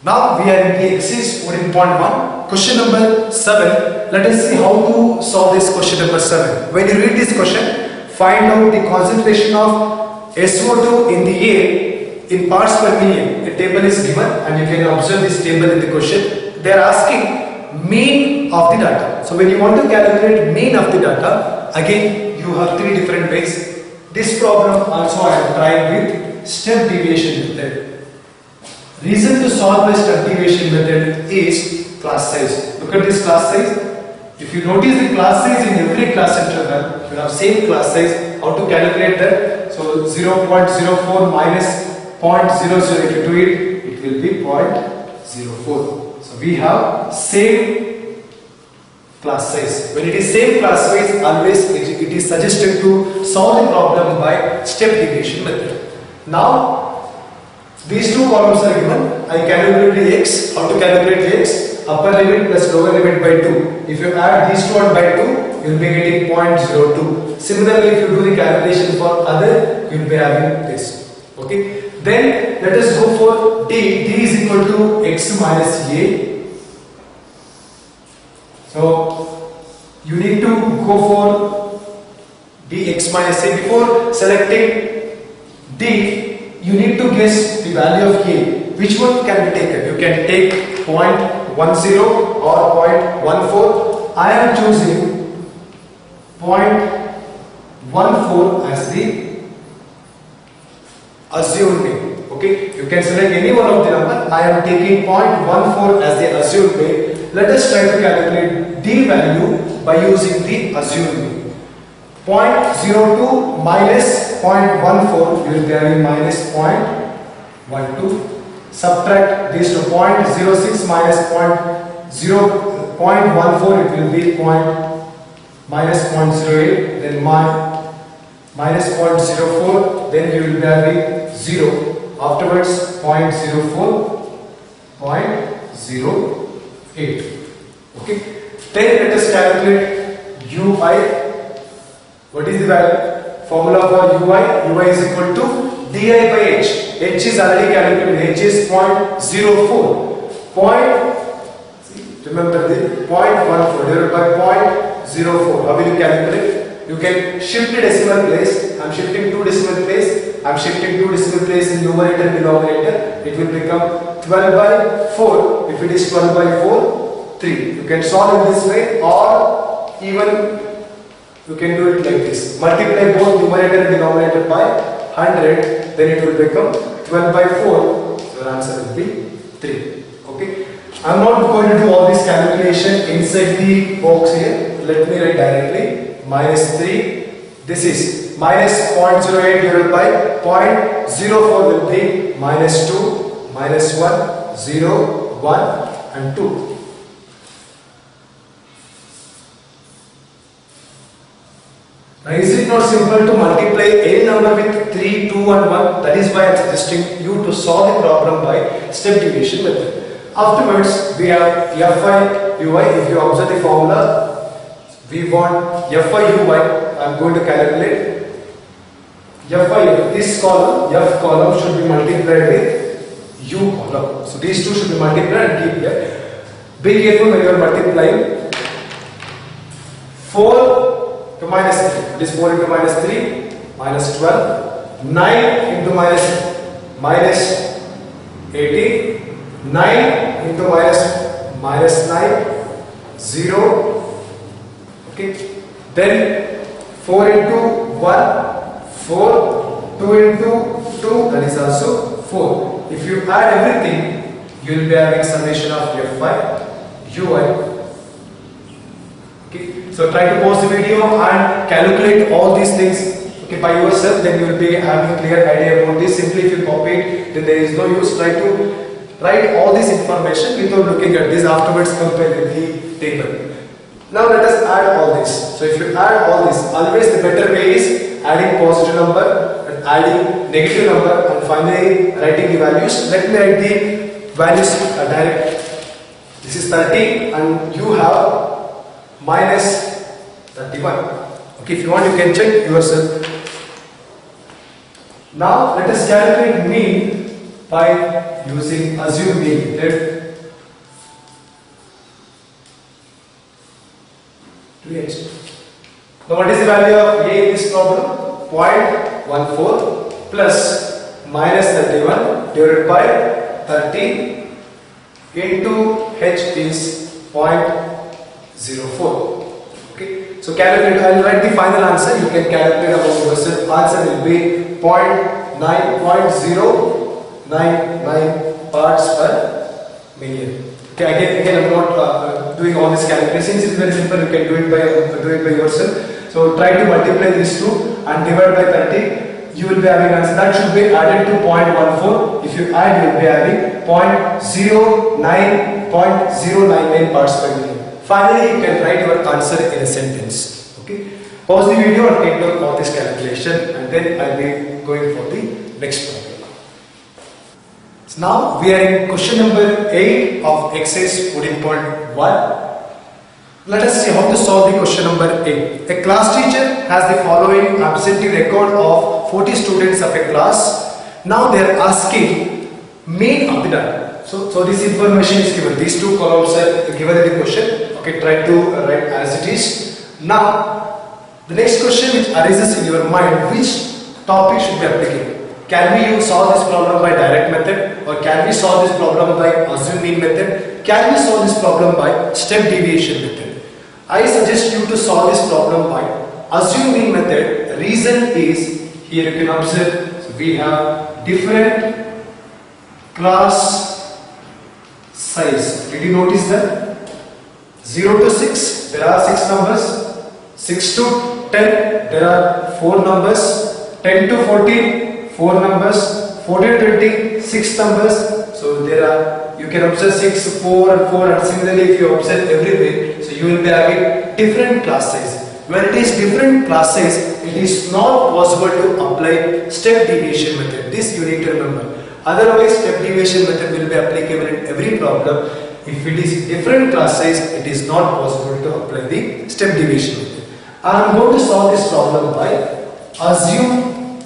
Now we are in the exercise 14.1, question number 7. Let us see how to solve this question number 7. When you read this question, find out the concentration of SO2 in the air in parts per million. A table is given and you can observe this table in the question. They are asking mean of the data. So when you want to calculate mean of the data, again you have three different ways. This problem also I am trying with step deviation method. Reason to solve by step deviation method is class size. Look at this class size. If you notice the class size in every class interval, you have same class size. How to calculate that? So 0.04 minus 0.00. If you do it, it will be 0.04. So we have same class size. When it is same class size, always it is suggested to solve the problem by step deviation method. Now these two columns are given. I calculate the x. How to calculate the x? Upper limit plus lower limit by 2. If you add these two on by 2, you will be getting 0.02. Similarly, if you do the calculation for other, you will be having this. Okay. Then let us go for d. D is equal to x minus a. So you need to go for dx minus a. Before selecting d, you need to guess the value of k. Which one can be taken? You can take 0.10 or 0.14. I am choosing 0.14 as the assumed way. Okay, you can select any one of the number. I am taking 0.14 as the assumed way. Let us try to calculate d value by using the assumed way. 0.02 minus 0.14, you will be having minus 0.12. Subtract this to 0.06 minus 0.14, it will be minus 0.08, then minus 0.04, then you will be having 0. Afterwards 0.04, 0.08. Okay. Then let us calculate ui. What is the value? Formula for ui? Ui is equal to di by h. H is already calculated. H is 0.04. Remember the 0.14 divided by 0.04. How will you calculate? You can shift the decimal place. I am shifting 2 decimal place. I am shifting 2 decimal place in numerator and denominator. It will become 12 by 4. If it is 12 by 4, 3. You can solve in this way, or even you can do it like this. Multiply both numerator and denominator by 100, then it will become 12 by 4. So your answer will be 3. Okay. I am not going to do all this calculation inside the box here. Let me write directly. Minus 3. This is minus 0.08 divided by 0.04 will be minus 2, minus 1, 0, 1 and 2. Now, is it not simple to multiply any number with 3, 2 and 1? That is why I am suggesting you to solve the problem by step deviation method. Afterwards, we have Fi ui. If you observe the formula, we want Fi ui. I am going to calculate Fi ui. This column, F column should be multiplied with U column. So these two should be multiplied and keep here. Be careful when you are multiplying. 4 to minus 3. It is 4 into minus 3, minus 12. 9 into minus 18. 9 into minus 9. 0. Okay. Then 4 into 1. 4. 2 into 2. That is also 4. If you add everything, you will be having summation of Fi ui. Okay. So try to pause the video and calculate all these things, okay, by yourself. Then you will be having a clear idea about this. Simply if you copy it, then there is no use. Try to write all this information without looking at this. Afterwards compare with the table. Now let us add all this. So if you add all this, always the better way is adding positive number and adding negative number and finally writing the values. Let me write the values direct. This is 30 and you have minus 31. Okay, if you want you can check yourself. Now let us calculate mean by using assume mean method to h. Now what is the value of a in this problem? 0.14 plus minus 31 divided by 30 into h is 0.04. Okay, so calculate. I will write the final answer. You can calculate about yourself. Answer will be 0.099 parts per million. Okay, again I'm not doing all these calculations. It's very simple. You can do it by yourself. So try to multiply these two and divide by 30. You will be having answer that should be added to 0.14. If you add, you will be having 0.099 parts per million. Finally, you can write your answer in a sentence. Okay. Pause the video and take note of this calculation, and then I'll be going for the next problem. So now we are in question number 8 of exercise 14.1. Let us see how to solve the question number 8. A class teacher has the following absentee record of 40 students of a class. Now they are asking mean of the data. So this information is given. These two columns are given in the question. Okay, try to write as it is. Now, the next question which arises in your mind, which topic should be applicable? Can we solve this problem by direct method, or can we solve this problem by assume mean method? Can we solve this problem by step deviation method? I suggest you to solve this problem by assume mean method. Reason is, here you can observe, so we have different class size. Did you notice that? 0 to 6, there are 6 numbers. 6 to 10, there are 4 numbers. 10 to 14, 4 numbers. 14 to 20, 6 numbers. So there are, you can observe 6, 4 and 4, and similarly if you observe everywhere, so you will be having different class size. When it is different class size, it is not possible to apply step deviation method. This you need to remember. Otherwise, step deviation method will be applicable in every problem. If it is different class size, it is not possible to apply the step deviation method. I am going to solve this problem by assume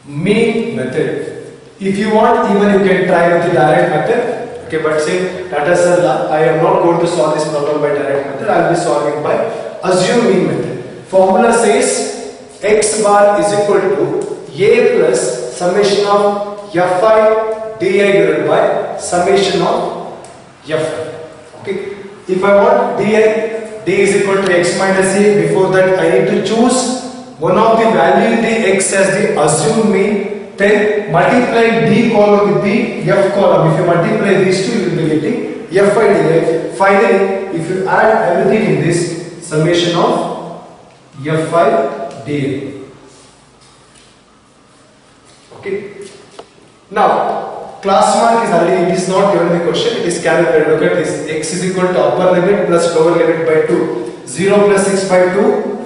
mean method. If you want, even you can try with the direct method. Okay, but say data cell, I am not going to solve this problem by direct method. I will be solving by assume mean method. Formula says x bar is equal to a plus summation of fi di divided by summation of fi. Okay. If I want d is equal to x minus a, before that I need to choose one of the value in the x as the assume mean, then multiply d column with the f column. If you multiply these two, you will be getting fi di. Finally, if you add everything in this, summation of fi di. Okay. Now, class mark is already, it is not given in the question, it is calculated. Look at this, x is equal to upper limit plus lower limit by 2. 0 plus 6 by 2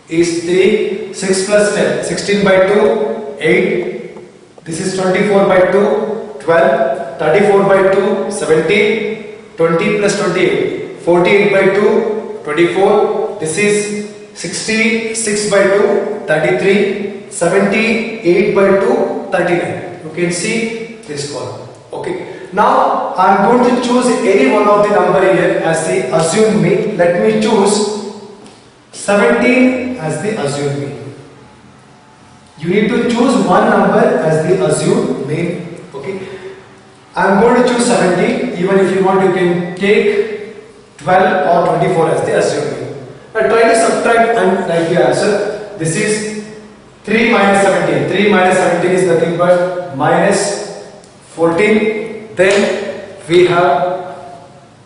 is 3, 6 plus 10, 16 by 2, 8, this is 24 by 2, 12, 34 by 2, 17, 20 plus 28, 48 by 2, 24, this is 66 by 2, 33, 78 by 2, 39. You can see this column. Okay. Now I am going to choose any one of the number here as the assume mean. Let me choose 17 as the assume mean. You need to choose one number as the assume mean. Okay. I am going to choose 17. Even if you want, you can take 12 or 24 as the assume mean. Now try to subtract and write the answer. This is 3 minus 17. 3 minus 17 is nothing but minus 14. Then we have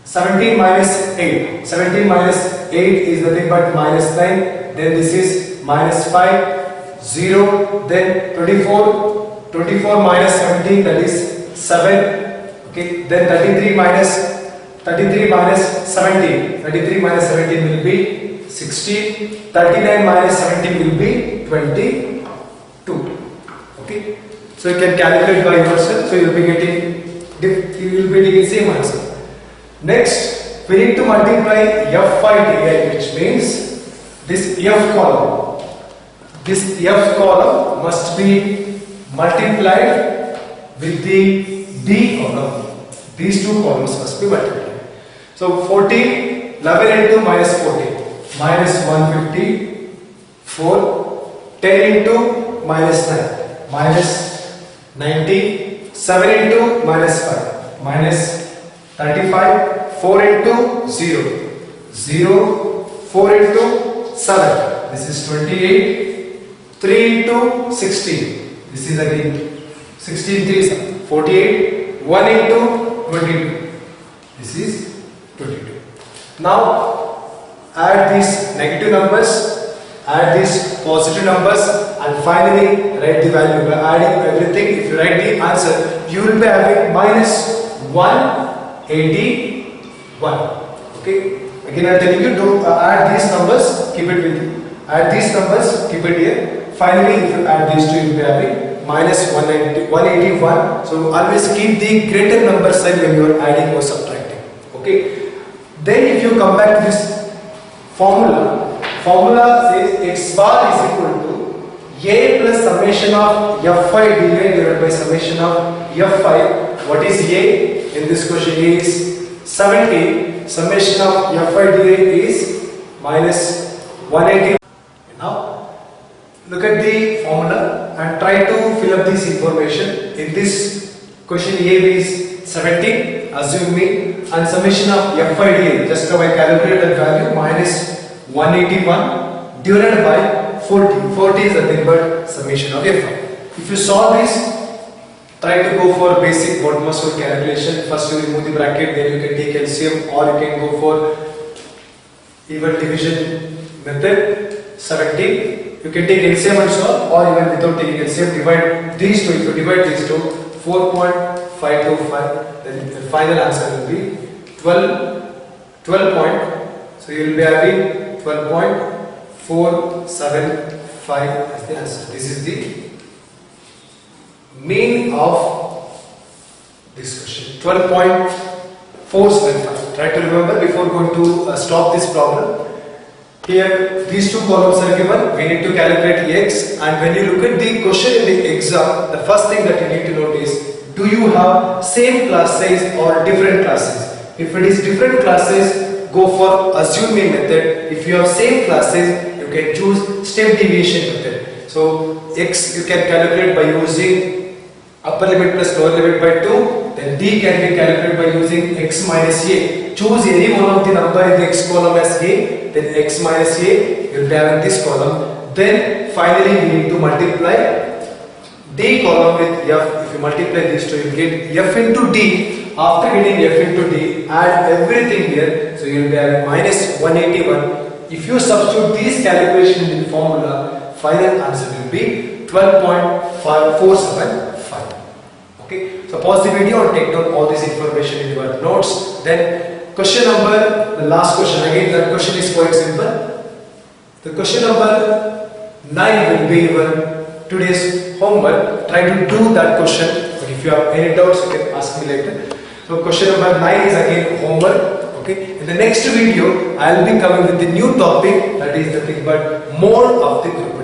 17 minus 8. 17 minus 8 is nothing but minus 9. Then this is minus 5, 0. Then 24. 24 minus 17, that is 7. Okay. Then 33 minus 17. 33 minus 17 will be 16. 39 minus 17 will be 22. Okay. So you can calculate by yourself. So you will be getting same answer. Next, we need to multiply fi di, which means this f column. This f column must be multiplied with the D column. These two columns must be multiplied. So 14, 11 into minus 14, minus 154, 10 into minus 9, minus 90, 7 into minus 5, minus 35, 4 into 0, 0, 4 into 7, this is 28, 3 into 16, this is again 16 3 is 48, 1 into 22, this is 22. Now add these negative numbers, add these positive numbers, and finally write the value. By adding everything, if you write the answer, you will be having minus 181. Okay. Again, I am telling you, don't add these numbers, keep it with you. Add these numbers, keep it here. Finally, if you add these two, you will be having minus 181. So always keep the greater number sign when you are adding or subtracting. Okay. Then if you come back to this formula says x bar is equal to a plus summation of f5 divided by summation of f5. What is a? In this question is 70. Summation of f5 divided is minus 180. Now look at the formula and try to fill up this information. In this question a is 70, assume me, and summation of f5 just now I calculate that value minus 181 divided by 40. 40 is nothing but summation of f5. If you solve this, try to go for basic bottommost calculation. First you remove the bracket, then you can take LCM, or you can go for even division method. 70. You can take LCM and solve, or even without taking LCM, divide these two. If you divide these two, 4.525, then the final answer will be 12 point. So you will be having 12.475 as the answer. This is the mean of this question. 12.475. Try to remember before going to stop this problem. Here these two columns are given. We need to calculate x, and when you look at the question in the exam, the first thing that you need to note is, do you have same class size or different classes? If it is different classes, go for assuming method. If you have same classes, you can choose step deviation method. So x you can calculate by using upper limit plus lower limit by 2. Then d can be calculated by using x minus a. Choose any one of the number in the x column as a, then x minus a, you will be having this column. Then finally we need to multiply d column with f. If you multiply these two, you will get f into d. After getting f into d, add everything here. So you will be having minus 181. If you substitute these calculations in the formula, final answer will be 12.475. Okay. So pause the video and take down all this information in your notes. Then question number, the last question. Again, that question is quite simple. The question number 9 will be your today's homework. Try to do that question. But if you have any doubts, you can ask me later. So question number 9 is again homework. Okay. In the next video, I will be coming with the new topic, that is nothing but mode of the group.